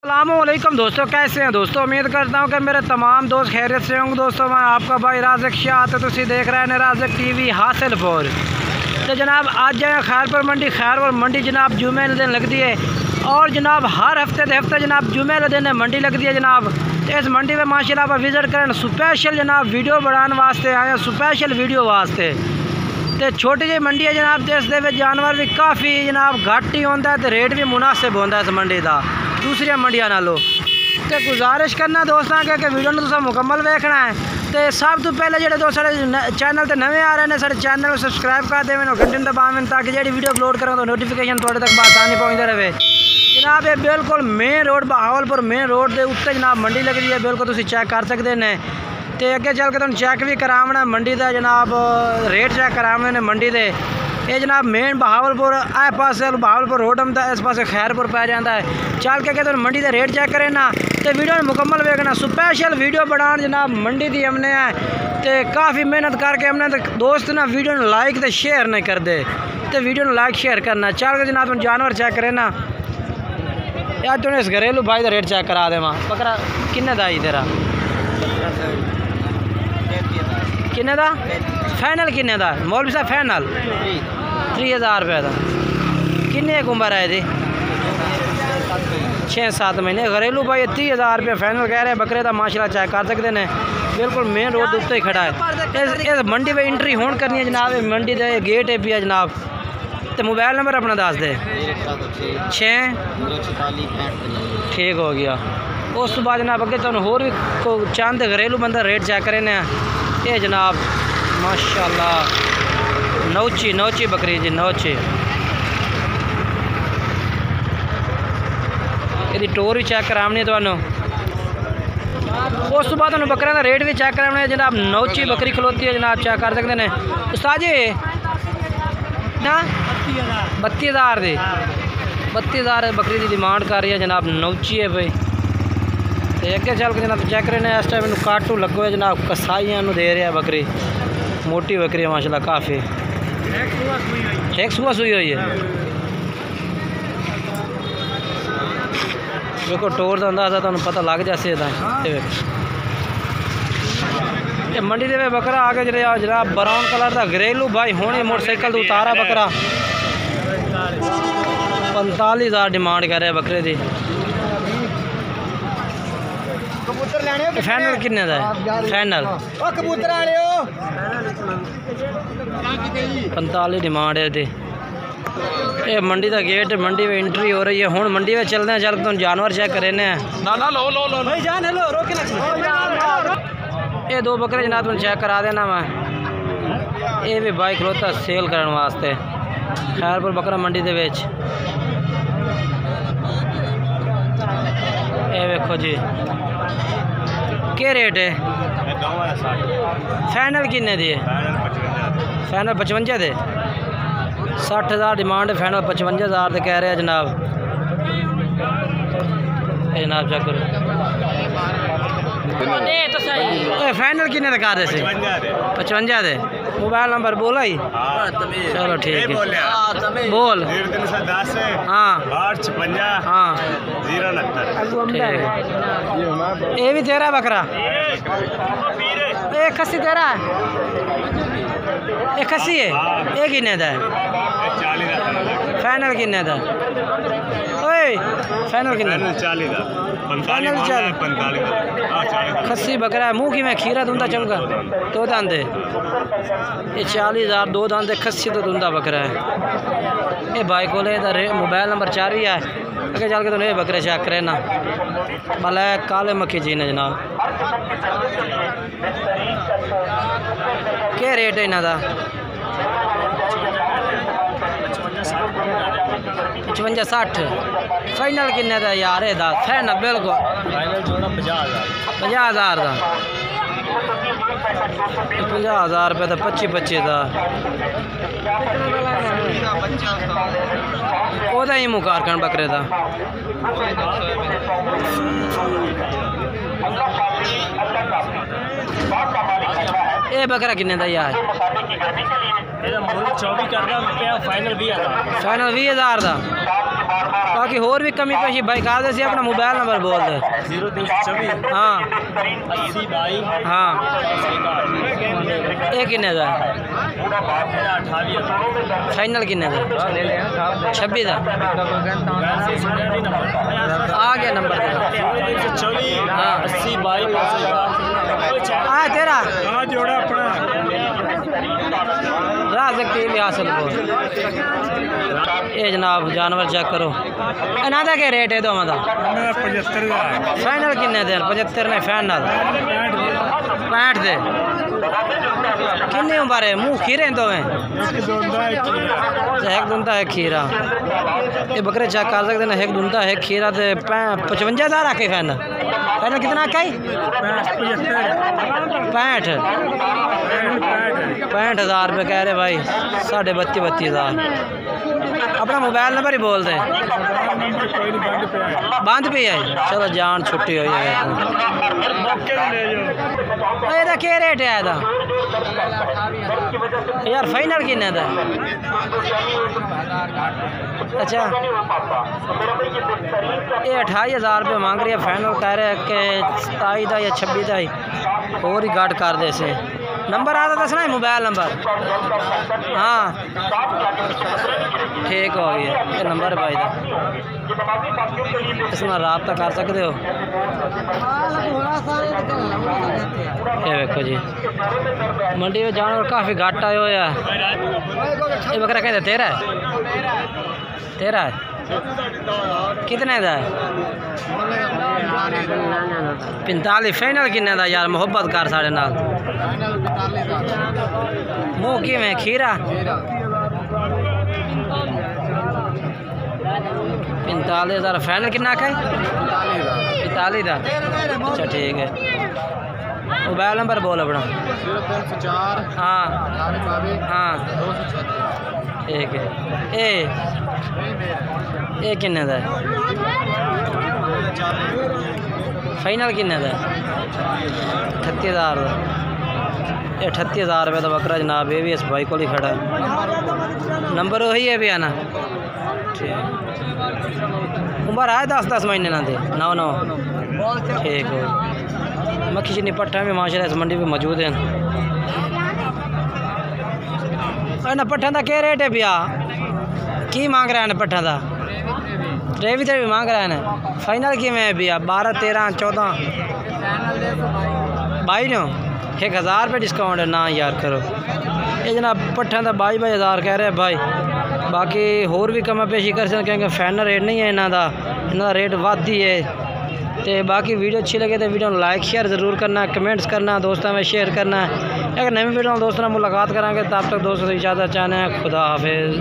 अस्सलामुअलैकुम दोस्तों, कैसे हैं दोस्तों। उम्मीद करता हूं कि मेरे तमाम दोस्त खैरियत से होंगे। दोस्तों मैं आपका भाई राज़िक शाह, तो तुसी देख रहे हैं राज़िक टीवी हासिलपुर। तो जनाब आज जाए खैरपुर मंडी जनाब जुमे दिन लगती है, और जनाब हर हफ्ते जनाब जुमे दिन मंडी लगती है जनाब। तो इस मंडी में माशाल्लाह आप विज़िट करें, स्पेशल जनाब वीडियो बनाने वास्ते आए, स्पेशल वीडियो वास्ते। तो छोटी जी मंडी है जनाब, तो इस जानवर भी काफ़ी जनाब घट ही होता है, तो रेट भी मुनासिब होता है इस मंडी का दूसरी मंडिया नालों। तो गुजारिश करना दोस्तों कि वीडियो में तुम मुकम्मल देखना है। तो सब तो पहले जो दोस्त चैनल से नवे आ रहे हैं, सारे चैनल को सब्सक्राइब कर देवें और घंटे दबावें, ताकि जी वीडियो अपलोड करें तो नोटिफिकेशन थोड़े तक आसानी पहुँचते रहे जनाब। ये बिल्कुल main road Bahawalpur main road के उत्ते जनाब मंडी लग रही है, बिल्कुल तुम चेक कर सकते हैं। तो अगे चल के तुम चेक भी करावना मंडी का जनाब, रेट चेक करावने ने मंडी के। ये जनाब मेन बहावलपुर आए पास बहावलपुर रोड आंदा, इस पास खैरपुर पै जाता है। चल के तो मंडी का रेट चेक करें ना, तो वीडियो मुकम्मल देखना। स्पेशल वीडियो बनाने जनाब मंडी की हमने है, तो काफ़ी मेहनत करके हमने तो दोस्त ना वीडियो लाइक तो शेयर नहीं करते, तो वीडियो लाइक शेयर करना। चल के जनाब तुम जानवर चेक करें ना। यार तुमने इस घरेलू भाई का रेट चेक करा दे। वहाँ बकरा किन्ने दा ही तेरा, किन्ने दा फाइनल किन्ने दा मौलवी साहब? फाइनल 3000 रुपये का। किन्ने एक उम्र है जी? 6-7 महीने। घरेलू भाई 30,000 रुपये फाइनल कह रहे हैं बकरे का। माशाल्लाह चेक कर सकते हैं, बिल्कुल मेन रोड के उत्ते ही खड़ा है। इस मंडी में एंट्री होने करनी है जनाब, मंडी का गेट है भी है जनाब। तो मोबाइल नंबर अपना दस दे। 6 ठीक हो गया। उस बाद जनाब अगे तुम होर भी को चंद घरेलू बंदा रेट चेक करें ना। ये जनाब माशाल्लाह नौची बकरी जी, नौची। यदि टोर भी चेक करावनी है तो उस बाद बकरे का रेट भी चेक कराना है जनाब। नौची बकरी खलोती है जनाब, चेक कर सकते हैं उस्ताद जी ना। 32,000 दी 32,000 बकरी की डिमांड कर रही है जनाब, नौची है भाई। तो अगे चल के जनाब चेक करने इस टाइम मैं काटू लगो है जनाब, कसाइयां दे रहा है बकरी। मोटी बकरी है माशाल्लाह काफ़ी। एक सुबह सुई हुई है। देखो टोर का अंदाजा तुम पता लग जाए। ये मंडी के बकरा आगे जनाब ब्राउन कलर का घरेलू भाई होने मोटरसाइकिल तो उतारा बकरा। 45,000 डिमांड कर रहे हैं बकरे की। फाइनल किन्ने दा है? फाइनल 45 डिमांड है। ये मंडी का गेट, मंडी में एंट्री हो रही है। हुण मंडी में चलते हैं, चल तुम जानवर चेक करें ना। ये 2 बकरे जनाब तुम चेक करा देना। मैं ये भी बाइक खलोता सेल करने वास्ते खैरपुर बकरा मंडी के विच। ये देखो जी क्या रेट है? फाइनल किन्ने दी है? फाइनल 55 दे। 60,000 डिमांड है, फाइनल 55,000 दे कह रहे हैं जनाब। जनाब चेक करो फाइनल किन्ने का दे से? 55 दे। मोबाइल नंबर बोला ही? चलो ठीक है बोल। हाँ 856 हाँ 069। ये भी तेरा बकरा? एक खस्सी तेरा है? एक खस्सी है? एक किन्ने दा है? फाइनल किन्ने दा? ओए फाइनल किन्ने? 45 खस्सी बकरा है। मुँह की मैं खीरा दूंदा चमका 2 दांदे। ये 40,000 2 दांदे खस्सी तो दूंदा बकरा है। ये भाई को मोबाइल नंबर 4 ही है। अगर चल के तो नहीं बकरे चेक करे ना। ब्लैक काले मक्खी जी ने जनाब। क्या रेट है इन्हों का? 55-60। फाइनल किन्ने का यार? ये फाइनल बिल्कुल 50,000 का। 50,000 रुपये का 25 का ओदा ही मुकार कर बकरे का। ये बकरा किन्ने का यार? फाइनल 20,000 का। बाकी होर भी कमी पेशी भाई कहा दे अपना मोबाइल नंबर बोल दे। 024 हाँ 80 22 हाँ ये किन्ने दा फाइनल किन्ने दा 26 दा आ गया नंबर हाँ 80 22 हाँ तेरा जोड़ा अपना राज़िक टीवी हासिल हो। ये जनाब जानवर चेक करो इन्हों का क्या रेट है दोवां दा 75 फाइनल किन्ने दे 75 ने फाइनल 65 दे किन्नी उम्र है मुँह खीरे दोवें एक दुंदा है खीरा ये बकरे चेक कर सकते हैं एक दुंदा है खीरा तो 55,000 आके फाइनल फाइनल कितना आका ही 65,000 रुपये कह रहे भाई 32,000 अपना मोबाइल नंबर ही बोल दें बंद पे है चलो जान छुट्टी हो जाएगा क्या रेट है ਇਹਦਾ यार फाइनल किन्ने दा अच्छा ये 28,000 रुपये मांग रही है फाइनल कह रहे हैं कि 27 का या 26 का ही और ही घट कर दे से नंबर आता दसना है मोबाइल नंबर हाँ ठीक हो गया ये नंबर है भाई का इस में रब्ता कर सकते हो। ये देखो जी मंडी में जानवर काफ़ी घट आए हुए है। ये बकरा कहते तेरा है कितने का है 45 फाइनल किन्ने का यार मोहब्बत कर साढ़े नाल मुँह कि में खीरा 45,000 फाइनल कितना का है 45 का अच्छा ठीक है मोबाइल नंबर बोल अपना 034 हाँ हाँ ठीक है ये किन्ने का है फाइनल किन्ने का 38,000 का 38,000 रुपये का बकरा जनाब ये भी इस भाई को ही खड़ा है नंबर वही है भी आना ठीक उम्र है 10 महीने ना दे 9 ठीक हो मक्खी चीनी पट्ठा भी माशाल्लाह इस मंडी में मौजूद हैं। पट्ठा का क्या रेट है भैया की मांग रहे हैं पट्ठा का रेवी भी मांग रहे हैं फाइनल की में भैया 12 13 14 22 नो 1,000 रुपये डिस्काउंट है ना यार करो ये जनाब पट्ठा का 22,000 कह रहे हैं भाई बाकी होर भी कम पेशी कर सकते क्योंकि फाइनल रेट नहीं है इन्हों का रेट वध ही है। तो बाकी वीडियो अच्छी लगे तो वीडियो लाइक शेयर ज़रूर करना कमेंट्स करना दोस्तों में शेयर करना अगर नई वीडियो दोस्तों मुलाकात करेंगे तब तक दोस्तों से इजाज़त चाहते हैं खुदा हाफिज़।